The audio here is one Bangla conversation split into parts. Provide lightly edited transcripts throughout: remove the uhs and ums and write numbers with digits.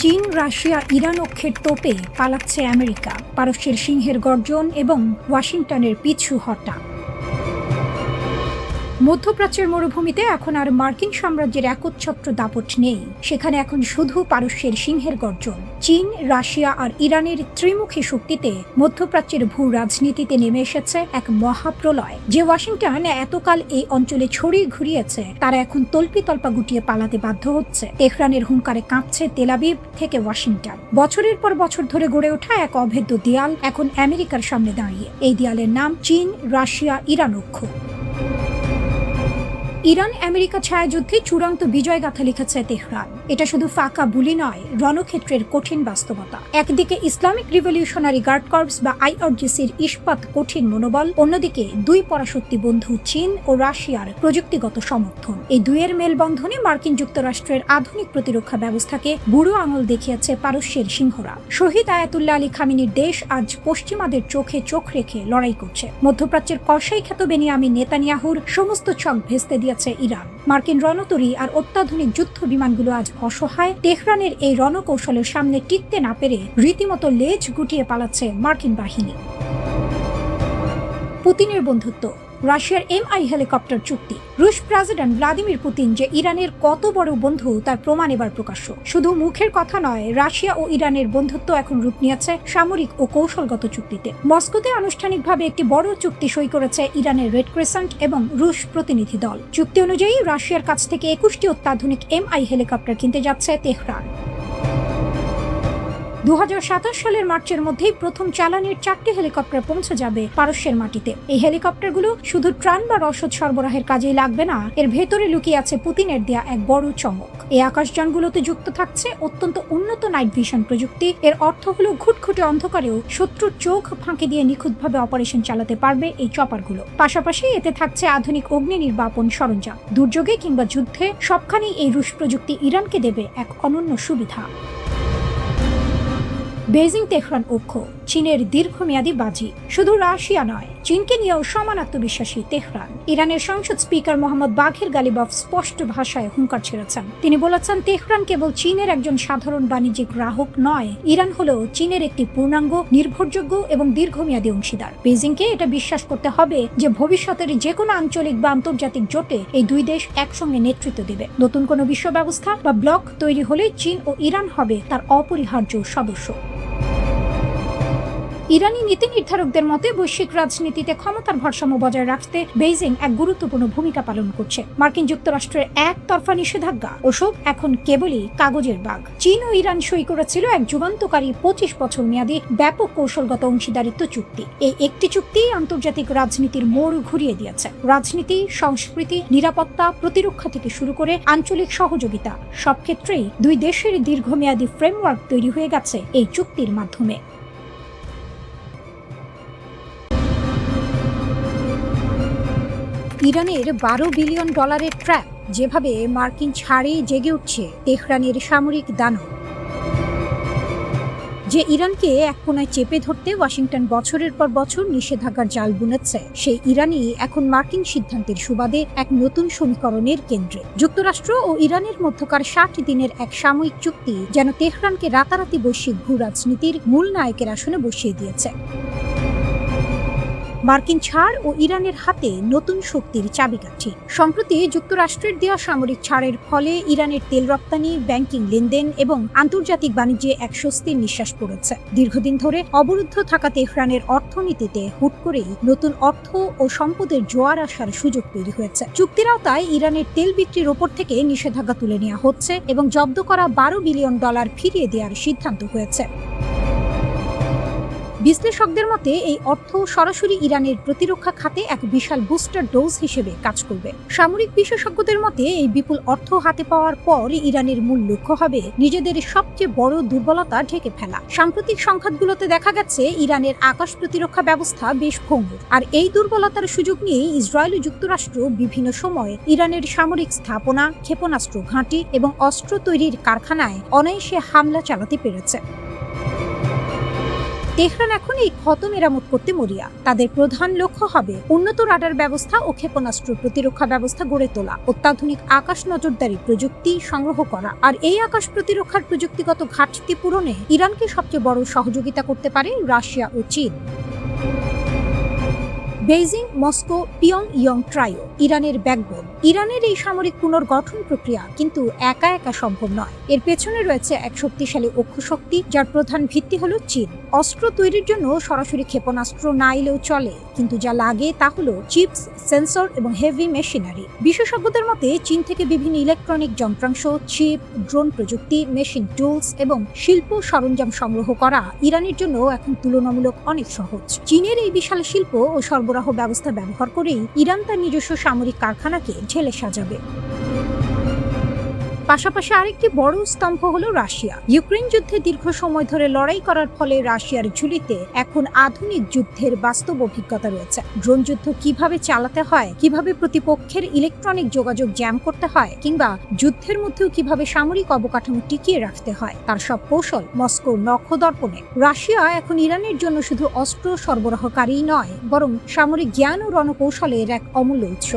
চীন, রাশিয়া, ইরান অক্ষের তোপে পালাচ্ছে আমেরিকা, পারস্যের সিংহের গর্জন এবং ওয়াশিংটনের পিছু হটা। মধ্যপ্রাচ্যের মরুভূমিতে এখন আর মার্কিন সাম্রাজ্যের একচ্ছত্র দাপট নেই। সেখানে এখন শুধু পারস্যের সিংহের গর্জন। চীন, রাশিয়া আর ইরানের ত্রিমুখী শক্তিতে মধ্যপ্রাচ্যের ভূ রাজনীতিতে নেমে এসেছে এক মহাপ্রলয়। যে ওয়াশিংটন এতকাল এই অঞ্চলে ছড়িয়ে ঘুরিয়েছে, তারা এখন তল্পিতল্পা গুটিয়ে পালাতে বাধ্য হচ্ছে। তেহরানের হুঙ্কারে কাঁপছে তেল আবিব থেকে ওয়াশিংটন। বছরের পর বছর ধরে গড়ে ওঠা এক অভেদ্য দেয়াল এখন আমেরিকার সামনে দাঁড়িয়ে। এই দেয়ালের নাম চীন, রাশিয়া, ইরান অক্ষ। ইরান আমেরিকা ছায়াযুদ্ধে চূড়ান্ত বিজয়গাথা লিখেছে তেহরান। এটা শুধু ফাঁকা বুলি নয়, রণক্ষেত্রের কঠিন বাস্তবতা। একদিকে ইসলামিক রিভলিউশনারি গার্ড কর্পস বা IRGCর ইস্পাত কঠিন মনোবল, অন্যদিকে দুই পরাশক্তি বন্ধু চীন ও রাশিয়ার প্রযুক্তিগত সমর্থন। এই দুইয়ের মেলবন্ধনে মার্কিন যুক্তরাষ্ট্রের আধুনিক প্রতিরক্ষা ব্যবস্থাকে বুড়ো আঙুল দেখিয়েছে পারস্যের সিংহরা। শহীদ আয়াতুল্লাহ আলী খামেনির দেশ আজ পশ্চিমাদের চোখে চোখ রেখে লড়াই করছে। মধ্যপ্রাচ্যের কসাই খ্যাত বেনিয়ামিন নেতানিয়াহুর সমস্ত ছক ভেস্তে দিয়েছে ইরান। মার্কিন রণতরী আর অত্যাধুনিক যুদ্ধ বিমানগুলো আজ অসহায়। তেহরানের এই রণকৌশলের সামনে টিকতে না পেরে রীতিমতো লেজ গুটিয়ে পালাচ্ছে মার্কিন বাহিনী। পুতিনের বন্ধুত্ব, রাশিয়ার MI হেলিকপ্টার চুক্তি। রুশ প্রেসিডেন্ট ভ্লাদিমির পুতিন যে ইরানের কত বড় বন্ধু তার প্রমাণ এবার প্রকাশ্য। শুধু মুখের কথা নয়, রাশিয়া ও ইরানের বন্ধুত্ব এখন রূপ নিয়েছে সামরিক ও কৌশলগত চুক্তিতে। মস্কোতে আনুষ্ঠানিকভাবে একটি বড় চুক্তি সই করেছে ইরানের রেড ক্রিসেন্ট এবং রুশ প্রতিনিধি দল। চুক্তি অনুযায়ী রাশিয়ার কাছ থেকে 21টি অত্যাধুনিক MI হেলিকপ্টার কিনতে যাচ্ছে তেহরান। 2027 সালের মার্চের মধ্যেই প্রথম চালানের 4টি হেলিকপ্টার পৌঁছে যাবে পারস্যের মাটিতে। এই হেলিকপ্টারগুলো শুধু ত্রাণ বা রসদ সরবরাহের কাজেই লাগবে না, এর ভেতরে লুকিয়ে আছে পুতিনের দেয়া এক বড় চমক। এই আকাশযানগুলোতে যুক্ত থাকছে অত্যন্ত উন্নত নাইট ভিশন প্রযুক্তি। এর অর্থ হলো ঘুটঘুটে অন্ধকারেও শত্রুর চোখ ফাঁকি দিয়ে নিখুঁতভাবে অপারেশন চালাতে পারবে এই চপারগুলো। পাশাপাশি এতে থাকছে আধুনিক অগ্নি নির্বাপন সরঞ্জাম। দুর্যোগে কিংবা যুদ্ধে সবখানেই এই রুশ প্রযুক্তি ইরানকে দেবে এক অনন্য সুবিধা। বেজিং তেহরান অক্ষ, চীনের দীর্ঘমেয়াদী বাজি। শুধু রাশিয়া নয়, চীনকে নিয়েও সমান আত্মবিশ্বাসী তেহরান। ইরানের সংসদ স্পিকার মোহাম্মদ বাঘের গালিবাফ স্পষ্ট ভাষায় হুঙ্কার ছেড়েছেন। তিনি বলেছেন, তেহরান কেবল চীনের একজন সাধারণ বাণিজ্যিক গ্রাহক নয়, ইরান হলো চীনের একটি পূর্ণাঙ্গ, নির্ভরযোগ্য এবং দীর্ঘমেয়াদী অংশীদার। বেজিংকে এটা বিশ্বাস করতে হবে যে ভবিষ্যতের যে কোনো আঞ্চলিক বা আন্তর্জাতিক জোটে এই দুই দেশ একসঙ্গে নেতৃত্ব দেবে। নতুন কোনো বিশ্ব ব্যবস্থা বা ব্লক তৈরি হলে চীন ও ইরান হবে তার অপরিহার্য সদস্য। ইরানি নীতি নির্ধারকদের মতে বৈশ্বিক রাজনীতিতে ক্ষমতার ভারসাম্য বজায় রাখতে বেইজিং এক গুরুত্বপূর্ণ ভূমিকা পালন করছে। মার্কিন যুক্তরাষ্ট্রের একতরফা নিষেধাজ্ঞা ওসব এখন কেবলই কাগজের বাগ। চীন ও ইরান সই করেছিল এক যুগান্তকারী 25 বছর মেয়াদী ব্যাপক কৌশলগত অংশীদারিত্ব চুক্তি। এই একটি চুক্তি আন্তর্জাতিক রাজনীতির মোড় ঘুরিয়ে দিয়েছে। রাজনীতি, সংস্কৃতি, নিরাপত্তা, প্রতিরক্ষা থেকে শুরু করে আঞ্চলিক সহযোগিতা, সব ক্ষেত্রেই দুই দেশের দীর্ঘমেয়াদী ফ্রেমওয়ার্ক তৈরি হয়ে গেছে এই চুক্তির মাধ্যমে। ইরানের $12 বিলিয়ন ট্র্যাপ, যেভাবে মার্কিন ছাড়েই জেগে উঠছে তেহরানের সামরিক দানব। যে ইরানকে এক কোনায় চেপে ধরতে ওয়াশিংটন বছরের পর বছর নিষেধাজ্ঞার জাল বুনেছে, সেই ইরানই এখন মার্কিন সিদ্ধান্তের সুবাদে এক নতুন সমীকরণের কেন্দ্রে। যুক্তরাষ্ট্র ও ইরানের মধ্যকার 60 দিনের এক সাময়িক চুক্তি যেন তেহরানকে রাতারাতি বৈশ্বিক ভূ রাজনীতির মূল নায়কের আসনে বসিয়ে দিয়েছে। মার্কিন ছাড় ও ইরানের হাতে নতুন শক্তির চাবিকাঠি। সম্প্রতি যুক্তরাষ্ট্রের দেওয়া সামরিক ছাড়ের ফলে ইরানের তেল রপ্তানি, ব্যাংকিং লেনদেন এবং আন্তর্জাতিক বাণিজ্যে এক স্বস্তির নিঃশ্বাস পড়েছে। দীর্ঘদিন ধরে অবরুদ্ধ থাকা তেহরানের অর্থনীতিতে হুট করেই নতুন অর্থ ও সম্পদের জোয়ার আসার সুযোগ তৈরি হয়েছে। চুক্তির আওতায় ইরানের তেল বিক্রির ওপর থেকে নিষেধাজ্ঞা তুলে নেওয়া হচ্ছে এবং জব্দ করা $12 বিলিয়ন ফিরিয়ে দেওয়ার সিদ্ধান্ত হয়েছে। বিশ্লেষকদের মতে এই অর্থ সরাসরি ইরানের প্রতিরক্ষা খাতে এক বিশাল বুস্টার ডোজ হিসেবে কাজ করবে। সামরিক বিশেষজ্ঞদের মতে এই বিপুল অর্থ হাতে পাওয়ার পর ইরানের মূল লক্ষ্য হবে নিজেদের সবচেয়ে বড় দুর্বলতা ঢেকে ফেলা। সাম্প্রতিক সংঘাতগুলোতে দেখা গেছে ইরানের আকাশ প্রতিরক্ষা ব্যবস্থা বেশ ভঙ্গুর, আর এই দুর্বলতার সুযোগ নিয়ে ইসরায়েল ও যুক্তরাষ্ট্র বিভিন্ন সময় ইরানের সামরিক স্থাপনা, ক্ষেপণাস্ত্র ঘাঁটি এবং অস্ত্র তৈরির কারখানায় অনায়াসে হামলা চালাতে পেরেছে। তেহরান এখন এই ক্ষত মেরামত করতে মরিয়া। তাদের প্রধান লক্ষ্য হবে উন্নত রাডার ব্যবস্থা ও ক্ষেপণাস্ত্র প্রতিরক্ষা ব্যবস্থা গড়ে তোলা, অত্যাধুনিক আকাশ নজরদারি প্রযুক্তি সংগ্রহ করা। আর এই আকাশ প্রতিরক্ষার প্রযুক্তিগত ঘাটতি পূরণে ইরানকে সবচেয়ে বড় সহযোগিতা করতে পারে রাশিয়া ও চীন। বেইজিং, মস্কো, পিয়ংইয়ং ট্রাইও ইরানের ব্যাকবোন। ইরানের এই সামরিক পুনর্গঠন প্রক্রিয়া কিন্তু একা একা সম্ভব নয়। এর পেছনে রয়েছে এক শক্তিশালী অক্ষশক্তি, যার প্রধান ভিত্তি হলো চীন। অস্ত্র তৈরির জন্য সরাসরি ক্ষেপণাস্ত্র না এলেও চলে, কিন্তু যা লাগে তা হলো চিপস, সেন্সর এবং হেভি মেশিনারি। বিশেষজ্ঞদের মতে চীন থেকে বিভিন্ন ইলেকট্রনিক যন্ত্রাংশ, চিপ, ড্রোন প্রযুক্তি, মেশিন টুলস এবং শিল্প সরঞ্জাম সংগ্রহ করা ইরানের জন্য এখন তুলনামূলক অনেক সহজ। চীনের এই বিশাল শিল্প ও সরবরাহ ব্যবস্থা ব্যবহার করেই ইরান তার নিজস্ব সামরিক কারখানাকে ঢেলে সাজাবে। পাশাপাশি আরেকটি বড় স্তম্ভ হলো রাশিয়া। ইউক্রেন যুদ্ধে দীর্ঘ সময় ধরে লড়াই করার ফলে রাশিয়ার ঝুলিতে এখন আধুনিক যুদ্ধের বাস্তব অভিজ্ঞতা রয়েছে। ড্রোন যুদ্ধ কিভাবে চালাতে হয়, কিভাবে প্রতিপক্ষের ইলেকট্রনিক যোগাযোগ জ্যাম করতে হয়, কিংবা যুদ্ধের মধ্যেও কিভাবে সামরিক অবকাঠামো টিকিয়ে রাখতে হয়, তার সব কৌশল মস্কোর নখদর্পণে। রাশিয়া এখন ইরানের জন্য শুধু অস্ত্র সরবরাহকারী নয়, বরং সামরিক জ্ঞান ও রণকৌশলের এক অমূল্য উৎস।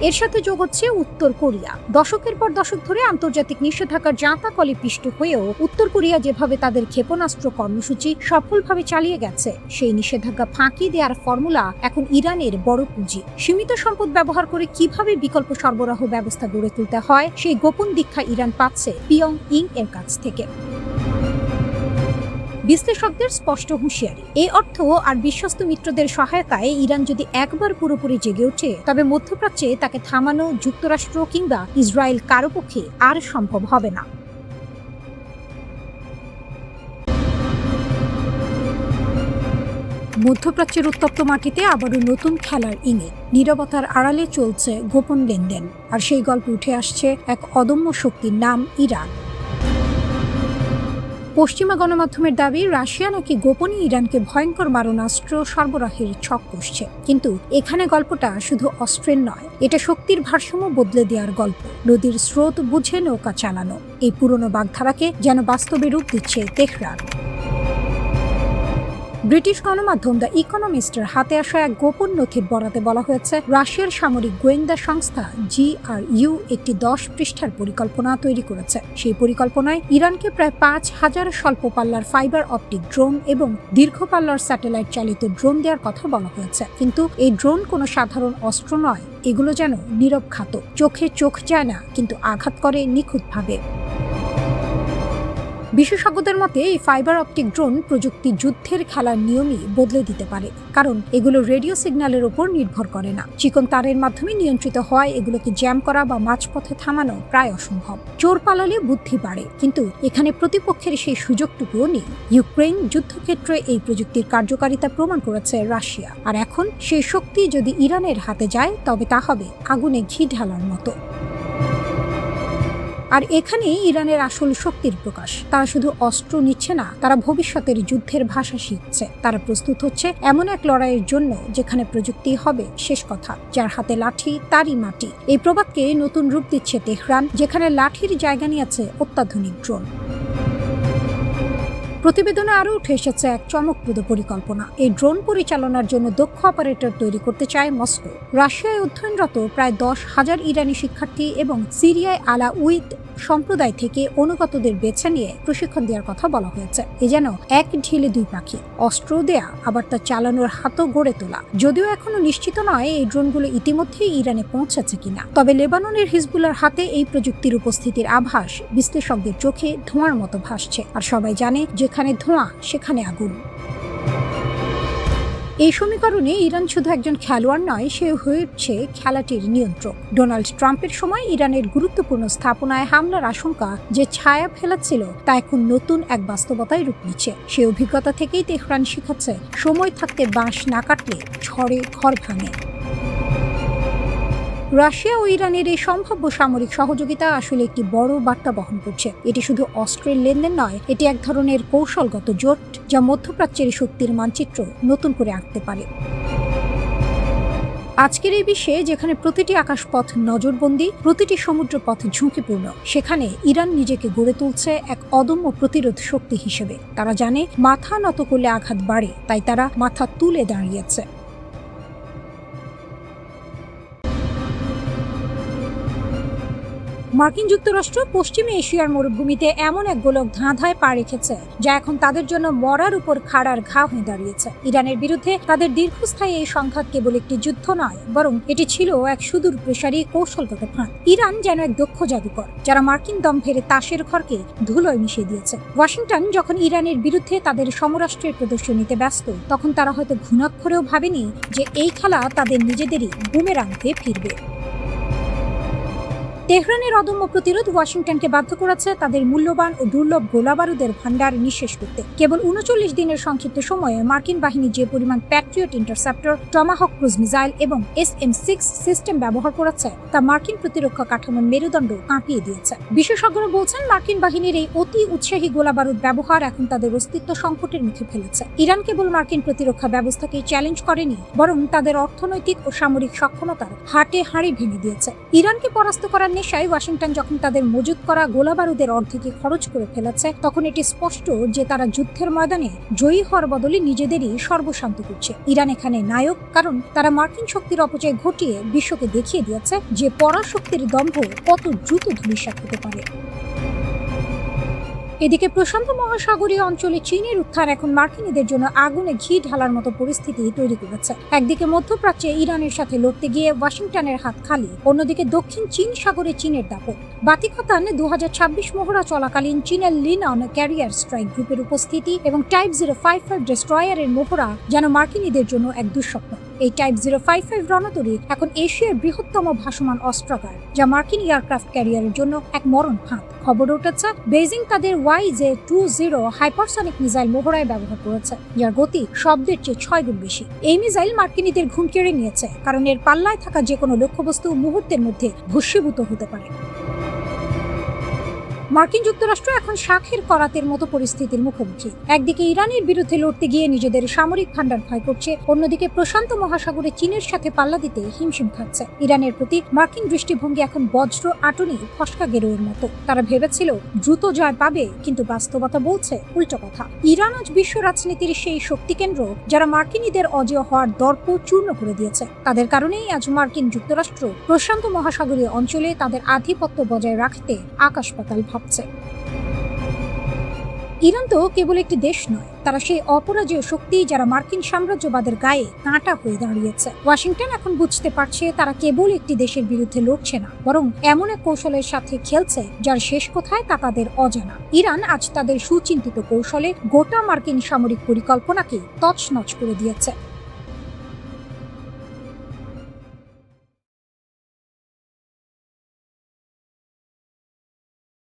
এর সাথে যোগ হচ্ছে উত্তর কোরিয়া। দশকের পর দশক ধরে আন্তর্জাতিক নিষেধাজ্ঞার জাঁতাকলে পিষ্ট হয়েও উত্তর কোরিয়া যেভাবে তাদের ক্ষেপণাস্ত্র কর্মসূচি সফলভাবে চালিয়ে গেছে, সেই নিষেধাজ্ঞা ফাঁকি দেওয়ার ফর্মুলা এখন ইরানের বড় পুঁজি। সীমিত সম্পদ ব্যবহার করে কিভাবে বিকল্প সরবরাহ ব্যবস্থা গড়ে তুলতে হয়, সেই গোপন দীক্ষা ইরান পাচ্ছে পিয়ংইয়ং এর কাছ থেকে। বিশ্লেষকদের স্পষ্ট হুঁশিয়ারি, এই অর্থ আর বিশ্বস্ত মিত্রদের সহায়তায় ইরান যদি একবার পুরোপুরি জেগে ওঠে, তবে মধ্যপ্রাচ্যে তাকে থামানো যুক্তরাষ্ট্র কিংবা ইসরায়েল কারো পক্ষে আর সম্ভব হবে না। মধ্যপ্রাচ্যের উত্তপ্ত মাটিতে আবারও নতুন খেলার ইঙ্গিত। নীরবতার আড়ালে চলছে গোপন লেনদেন, আর সেই গল্পে উঠে আসছে এক অদম্য শক্তির নাম ইরান। পশ্চিমা গণমাধ্যমের দাবি, রাশিয়া নাকি গোপনে ইরানকে ভয়ঙ্কর মারণাস্ত্র সরবরাহের ছক কষছে। কিন্তু এখানে গল্পটা শুধু অস্ত্রের নয়, এটা শক্তির ভারসাম্য বদলে দেওয়ার গল্প। নদীর স্রোত বুঝে নৌকা চালানো, এই পুরনো বাগধারাকে যেন বাস্তবে রূপ দিচ্ছে তেহরান। ব্রিটিশ গণমাধ্যম দ্য ইকোনমিস্টের হাতে আসা এক গোপন নথির বরাতে বলা হয়েছে, রাশিয়ার সামরিক গোয়েন্দা সংস্থা GRU একটি 10 পৃষ্ঠার পরিকল্পনা তৈরি করেছে। সেই পরিকল্পনায় ইরানকে প্রায় 5000 স্বল্প পাল্লার ফাইবার অপটিক ড্রোন এবং দীর্ঘ পাল্লার স্যাটেলাইট চালিত ড্রোন দেওয়ার কথা বলা হয়েছে। কিন্তু এই ড্রোন কোনো সাধারণ অস্ত্র নয়, এগুলো যেন নীরব ঘাতক। চোখে চোখ যায় না, কিন্তু আঘাত করে নিখুঁতভাবে। বিশেষজ্ঞদের মতে এই ফাইবার অপটিক ড্রোন প্রযুক্তি যুদ্ধের খেলার নিয়মই বদলে দিতে পারে, কারণ এগুলো রেডিও সিগন্যালের উপর নির্ভর করে না। চিকন তারের মাধ্যমে নিয়ন্ত্রিত হয়, এগুলোকে জ্যাম করা বা মাঝপথে থামানো প্রায় অসম্ভব। চোর পালালে বুদ্ধি বাড়ে, কিন্তু এখানে প্রতিপক্ষের সেই সুযোগটুকুও নেই। ইউক্রেন যুদ্ধক্ষেত্রে এই প্রযুক্তির কার্যকারিতা প্রমাণ করেছে রাশিয়া, আর এখন সেই শক্তি যদি ইরানের হাতে যায়, তবে তা হবে আগুনে ঘি ঢালার মতো। আর এখানেই ইরানের আসল শক্তির প্রকাশ। তারা শুধু অস্ত্র নিচ্ছে না, তারা ভবিষ্যতের যুদ্ধের ভাষা শিখছে। তারা প্রস্তুত হচ্ছে এমন এক লড়াইয়ের জন্য যেখানে প্রযুক্তি হবে শেষ কথা, যার হাতে লাঠি তারই মাটি। এই প্রবাদকে নতুন রূপ দিচ্ছে তেহরান, যেখানে লাঠির জায়গা নিয়েছে অত্যাধুনিক ড্রোন। প্রতিবেদনে আরও উঠে এসেছে এক চমকপ্রদ পরিকল্পনা। এই ড্রোন পরিচালনার জন্য দক্ষ অপারেটর তৈরি করতে চায় মস্কো। রাশিয়ায় অধ্যয়নরত প্রায় 10,000 ইরানি শিক্ষার্থী এবং সিরিয়ায় আলাউইত সম্প্রদায় থেকে অনুগতদের বেছে নিয়ে প্রশিক্ষণ দেওয়ার কথা বলা হয়েছে। এ যেন এক ঢিলে দুই পাখি, অস্ত্র দেয়া আবার তা চালানোর হাতও গড়ে তোলা। যদিও এখনো নিশ্চিত নয় এই ড্রোনগুলো ইতিমধ্যেই ইরানে পৌঁছেছে কিনা, তবে লেবাননের হিজবুল্লাহর হাতে এই প্রযুক্তির উপস্থিতির আভাস বিশ্লেষকদের চোখে ধোঁয়ার মতো ভাসছে। আর সবাই জানে, যেখানে ধোঁয়া সেখানে আগুন। এই সমীকরণে ইরান শুধু একজন খেলোয়াড় নয়, সে হয়ে উঠছে খেলাটির নিয়ন্ত্রক। ডোনাল্ড ট্রাম্পের সময় ইরানের গুরুত্বপূর্ণ স্থাপনায় হামলার আশঙ্কা যে ছায়া ফেলাচ্ছিল, তা এখন নতুন এক বাস্তবতায় রূপ নিচ্ছে। সে অভিজ্ঞতা থেকেই তেহরান শিখাচ্ছে, সময় থাকতে বাঁশ না কাটলে ঝড়ে ঘর ভাঙে। রাশিয়া ও ইরানের এই সম্ভাব্য সামরিক সহযোগিতা আসলে একটি বড় বার্তা বহন করছে। এটি শুধু অস্ত্রের লেনদেন নয়, এটি এক ধরনের কৌশলগত জোট, যা মধ্যপ্রাচ্যের শক্তির মানচিত্র নতুন করে আঁকতে পারে। আজকের এই বিশ্বে যেখানে প্রতিটি আকাশপথ নজরবন্দি, প্রতিটি সমুদ্রপথ ঝুঁকিপূর্ণ, সেখানে ইরান নিজেকে গড়ে তুলছে এক অদম্য প্রতিরোধ শক্তি হিসেবে। তারা জানে মাথা নত করলে আঘাত বাড়ে, তাই তারা মাথা তুলে দাঁড়িয়েছে। মার্কিন যুক্তরাষ্ট্র পশ্চিম এশিয়ার মরুভূমিতে এমন এক গোলক ধাঁধায় পা রেখেছে যা এখন তাদের জন্য মরার উপর খাড়ার ঘা হয়ে দাঁড়িয়েছে। ইরানের বিরুদ্ধে তাদের দীর্ঘস্থায়ী এই সংঘাত কেবল একটি যুদ্ধ নয়, বরং এটি ছিল এক সুদূর প্রসারী কৌশলগত ফাঁদ। ইরান যেন এক দক্ষ জাদুকর, যারা মার্কিন দম্ভের তাসের ঘরকে ধুলোয় মিশিয়ে দিয়েছে। ওয়াশিংটন যখন ইরানের বিরুদ্ধে তাদের সমরাষ্ট্রের প্রদর্শনীতে ব্যস্ত, তখন তারা হয়তো ঘুণাক্ষরেও ভাবেনি যে এই খেলা তাদের নিজেদেরই বুমেরাং হয়ে ফিরবে। তেহরানের অদম্য প্রতিরোধ ওয়াশিংটনকে বাধ্য করেছে তাদের মূল্যবান ও দুর্লভ গোলাবারুদের ভান্ডার নিঃশেষ করতে। কেবল ৩৯ দিনের সংক্ষিপ্ত সময়ে মার্কিন বাহিনী যে পরিমাণ Patriot interceptor, Tomahawk cruise missile এবং SM-6 সিস্টেম ব্যবহার করেছে তা মার্কিন প্রতিরক্ষা কাঠামোর মেরুদণ্ড কাঁপিয়ে দিয়েছে। বিশেষজ্ঞরা বলছেন, মার্কিন বাহিনীর এই অতি উৎসাহী গোলাবারুদ ব্যবহার এখন তাদের অস্তিত্ব সংকটের মুখে ফেলেছে। ইরান কেবল মার্কিন প্রতিরক্ষা ব্যবস্থাকে চ্যালেঞ্জ করেনি, বরং তাদের অর্থনৈতিক ও সামরিক সক্ষমতার হাটে হাঁড়ি ভেঙে দিয়েছে। ইরানকে পরাস্ত করার নেশায় ওয়াশিংটন যখন তাদের মজুত করা গোলাবারুদের অর্ধেকই খরচ করে ফেলেছে, তখন এটি স্পষ্ট যে তারা যুদ্ধের ময়দানে জয়ী হওয়ার বদলে নিজেদেরই সর্বশান্ত করছে। ইরান এখানে নায়ক, কারণ তারা মার্কিন শক্তির অপচয় ঘটিয়ে বিশ্বকে দেখিয়ে দিয়েছে যে পরাশক্তির দম্ভ কত দ্রুত ধূলিসাৎ হতে পারে। এদিকে প্রশান্ত মহাসাগরীয় অঞ্চলে চীনের উত্থান এখন মার্কিনীদের জন্য আগুনে ঘি ঢালার মতো পরিস্থিতি তৈরি করেছে। একদিকে মধ্যপ্রাচ্যে ইরানের সাথে লড়তে গিয়ে ওয়াশিংটনের হাত খালি, অন্যদিকে দক্ষিণ চীন সাগরে চীনের দাপট। বাতিখাতান 2026 মহড়া চলাকালীন চীনের লিনন ক্যারিয়ার স্ট্রাইক গ্রুপের উপস্থিতি এবং টাইপ 055 ডেস্ট্রয়ারের মহড়া যেন মার্কিনীদের জন্য এক দুঃস্বপ্ন। এই টাইপ 055 রণতরী এখন এশিয়ার বৃহত্তম ভাসমান অস্ত্রাগার, যা মার্কিন এয়ারক্রাফট ক্যারিয়ারের জন্য এক মরণ ফাঁদ। খবর উঠেছে বেজিং তাদের YJ-20 হাইপারসনিক মিসাইল মহড়ায় ব্যবহার করেছে, যার গতি শব্দের চেয়ে 6 গুণ বেশি। এই মিসাইল মার্কিনীদের ঘুম কেড়ে নিয়েছে, কারণ এর পাল্লায় থাকা যে কোনো লক্ষ্যবস্তু মুহূর্তের মধ্যে ভস্মীভূত হতে পারে। মার্কিন যুক্তরাষ্ট্র এখন শাখের করাতের মতো পরিস্থিতির মুখোমুখি। একদিকে ইরানের বিরুদ্ধে লড়তে গিয়ে নিজেদের সামরিক ভান্ডার ক্ষয় করছে, অন্যদিকে প্রশান্ত মহাসাগরে চীনের সাথে পাল্লা দিতে হিমশিম খাচ্ছে। ইরানের প্রতি মার্কিন দৃষ্টিভঙ্গি এখন বজ্র আটনি ফসকা গেরোয়ের মতো। তারা ভেবেছিল দ্রুত জয় পাবে, কিন্তু বাস্তবতা বলছে উল্টো কথা। ইরান আজ বিশ্ব রাজনীতির সেই শক্তি কেন্দ্র যারা মার্কিনীদের অজেয় হওয়ার দর্প চূর্ণ করে দিয়েছে। তাদের কারণেই আজ মার্কিন যুক্তরাষ্ট্র প্রশান্ত মহাসাগরীয় অঞ্চলে তাদের আধিপত্য বজায় রাখতে আকাশ পাতাল ভাবছে। ইরান তো কেবল একটি দেশ নয়, তারা সেই অপরাজেয় শক্তি যারা মার্কিন সাম্রাজ্যবাদের গায়ে কাঁটা হয়ে দাঁড়িয়েছে। ওয়াশিংটন এখন বুঝতে পারছে তারা কেবল একটি দেশের বিরুদ্ধে লড়ছে না, বরং এমন এক কৌশলের সাথে খেলছে যার শেষ কোথায় তা তাদের অজানা। ইরান আজ তাদের সুচিন্তিত কৌশলে গোটা মার্কিন সামরিক পরিকল্পনাকে তছনছ করে দিয়েছে।